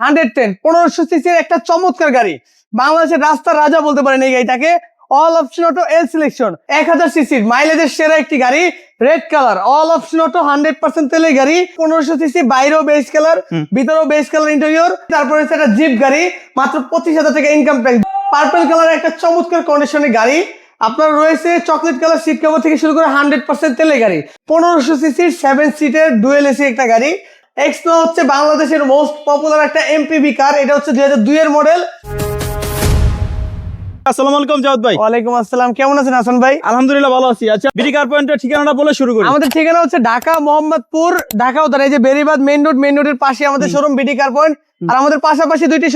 110 1500 সিসির একটা চমৎকার গাড়ি। বাংলাদেশের রাস্তার রাজা বলতে পারেন এই গাড়িটাকে। All option auto L selection 1000 সিসির মাইলেজের সেরা একটি গাড়ি, red colour, all option auto 100% তেলের গাড়ি, 1500 সিসি, বাইরেও বেস কালার, ভিতরেও বেস কালার ইন্টেরিয়র। তারপরে হচ্ছে একটা জিপ গাড়ি, মাত্র 25,000 টাকা ইনকাম ট্যাক্স। পার্পল কালারের একটা চমৎকার কন্ডিশনের গাড়ি। আপনার রয়েছে চকলেট কালার সিট কভার থেকে শুরু করে 100% তেলের গাড়ি, 1500 সিসির 7 সিটের ডুয়েল এসি একটা গাড়ি। এক্সনো হচ্ছে বাংলাদেশের মোস্ট পপুলার একটা এমপিভি কার। এটা হচ্ছে 2002 এর মডেল। আসসালামু আলাইকুম জাওয়াদ ভাই। ওয়ালাইকুম আসসালাম, কেমন আছেন হাসান ভাই? আলহামদুলিল্লাহ ভালো আছি। আচ্ছা, বিডি কার পয়েন্টের ঠিকানাটা বলে শুরু করি। আমাদের ঠিকানা হচ্ছে ঢাকা মোহাম্মদপুর, ঢাকা উত্তর। এই যে বেরিবাদ মেইন রোডের পাশে আমাদের শোরুম বিডি কার পয়েন্ট। আর আমাদের পাশাপাশি দুইটি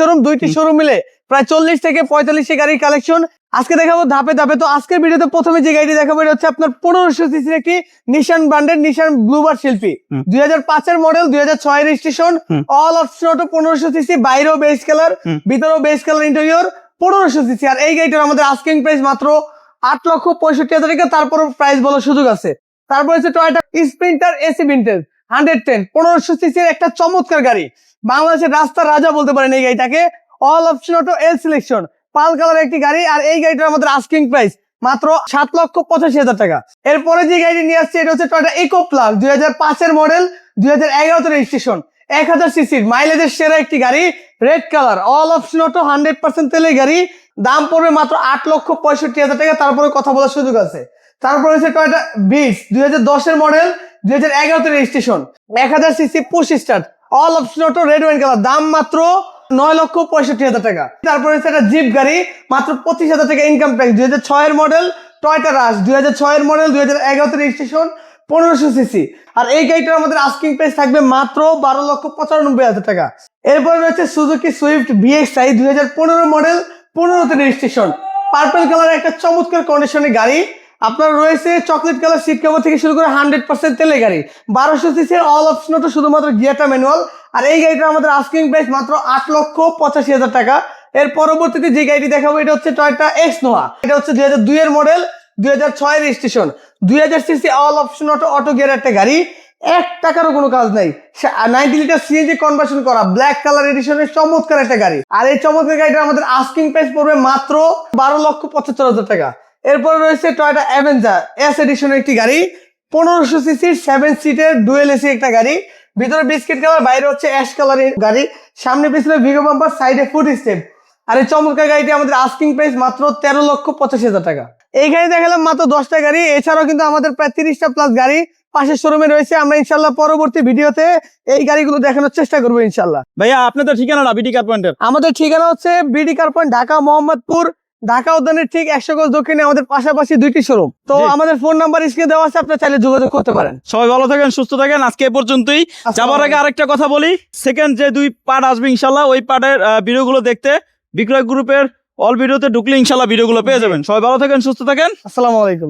শোরুম মিলে প্রায় 40 থেকে 45 গাড়ির কালেকশন আজকে দেখাবো ধাপে ধাপে। তো আজকের ভিডিওতে প্রথমে যে গাড়িটি দেখাবো এটা হচ্ছে আপনার 1500 সিসির একটি নিশান ব্র্যান্ডের নিশান ব্লুবার্ড শিল্পী, 2005 এর মডেল, 2006 এর registration, all option auto, 1500 CC, বাইরেও বেস কালার, ভিতরেও বেস কালার ইন্টেরিয়র, 1500 সিসি। আর এই গাড়িটার আমাদের আস্কিং প্রাইস মাত্র 8,65,000 টাকা। তারপর প্রাইস বলার সুযোগ আছে। তারপর হচ্ছে টয়োটা স্প্রিন্টার এসি ভিনটেজ 110 1500 সিসির একটা চমৎকার গাড়ি। বাংলাদেশের রাস্তার রাজা বলতে পারেন এই গাড়িটাকে। All option auto L selection পাল কালার একটি গাড়ি। আর এই গাড়িটার আমাদের আস্কিং প্রাইস মাত্র 7,85,000 টাকা। এরপরে যে গাড়ি নিয়ে আসছে এটা হচ্ছে টয়োটা ইকো প্লাস, 2005 এর মডেল, 2011 তে রেজিস্ট্রেশন, 1000 সিসির মাইলেজের সেরা একটি গাড়ি, red colour, all option auto, 100% তেলের গাড়ি। দাম পড়বে মাত্র 8,65,000 টাকা। তারপরে কথা বলার সুযোগ আছে। তারপরে হচ্ছে টয়োটা বিচ, 2010 এর মডেল, 2011 তে registration, 1000 CC, push start, all option auto, red wine colour. দাম মাত্র 9,65,000 টাকা। তারপরে হচ্ছে একটা জিপ গাড়ি, মাত্র 25,000 টাকা ইনকাম ট্যাক্স, 2006 এর মডেল, টয়োটা রাশ, 2006 এর মডেল, 2011 তে রেজিস্ট্রেশন, 1500 সিসি। আর এই গাড়িটার আমাদের আস্কিং প্রাইস থাকবে মাত্র 12,95,000 টাকা। এরপরে রয়েছে সুজুকি সুইফট ভিএক্সআই, 2015 মডেল, 15 তে রেজিস্ট্রেশন, পার্পল কালার একটা চমৎকার কন্ডিশনের গাড়ি। আপনার রয়েছে চকলেট কালার সিট কভার থেকে শুরু করে 100% তেলের গাড়ি, 1200 সিসির, অল অপশন অটো, শুধুমাত্র গিয়ারটা ম্যানুয়াল। আর এই গাড়িটার আমাদের আস্কিং প্রাইস মাত্র 8,85,000 টাকা। এর পরবর্তীতে যে গাড়িটি দেখাবো এটা হচ্ছে টয়োটা এক্সনোয়া। এটা হচ্ছে 2002 এর মডেল, 2006 এর registration, 2000 CC, all option auto, auto gear একটা গাড়ি। 1 টাকারও কোনো কাজ নাই, 90 লিটার সিএনজি কনভার্সন করা, ব্ল্যাক কালার এডিশনের চমৎকার একটা গাড়ি। আর এই চমৎকার গাড়িটা আমাদের আস্কিং প্রাইস পড়বে মাত্র 12,75,000 টাকা। এরপর রয়েছে টয়োটা অ্যাভেঞ্জার এস এডিশনের একটি গাড়ি, 1500 সিসির 7 সিটের ডুয়েল এসি একটা গাড়ি, ভিতরে বিস্কিট কালার, বাইরে হচ্ছে অ্যাশ কালারের গাড়ি, সামনে পিছনে ভিগো বাম্পার, সাইডে ফুট স্টেপ। আর এই চমৎকার গাড়িটি আমাদের আস্কিং প্রাইস মাত্র 13,85,000 টাকা। এই গাড়ি দেখালাম মাত্র 10টা গাড়ি। এছাড়াও কিন্তু আমাদের প্রায় 30টা প্লাস গাড়ি পাশের শোরুমে রয়েছে। আমরা ইনশাল্লাহ পরবর্তী ভিডিওতে এই গাড়িগুলো দেখানোর চেষ্টা করবো ইনশাল্লাহ। ভাইয়া আপনাদের ঠিকানাটা বিডি কার পয়েন্টের? আমাদের ঠিকানা হচ্ছে BD car point, Dhaka Mohammadpur, Dhaka উদ্যানের ঠিক 100 গজ দক্ষিণে আমাদের পাশাপাশি দুইটি শোরুম। তো আমাদের ফোন নাম্বার স্ক্রিনে দেওয়া আছে, আপনারা চাইলে যোগাযোগ করতে পারেন। সবাই ভালো থাকেন, সুস্থ থাকেন। আজকে এ পর্যন্তই। যাবার আগে আরেকটা কথা বলি, সেকেন্ড যে 2 পার্ট আসবে ইনশাল্লাহ, ওই পার্টের ভিডিওগুলো দেখতে বিক্রয় গ্রুপের অল ভিডিওতে ঢুকলে ইনশাল্লাহ ভিডিওগুলো পেয়ে যাবেন। সবাই ভালো থাকেন, সুস্থ থাকেন। আসসালামু আলাইকুম।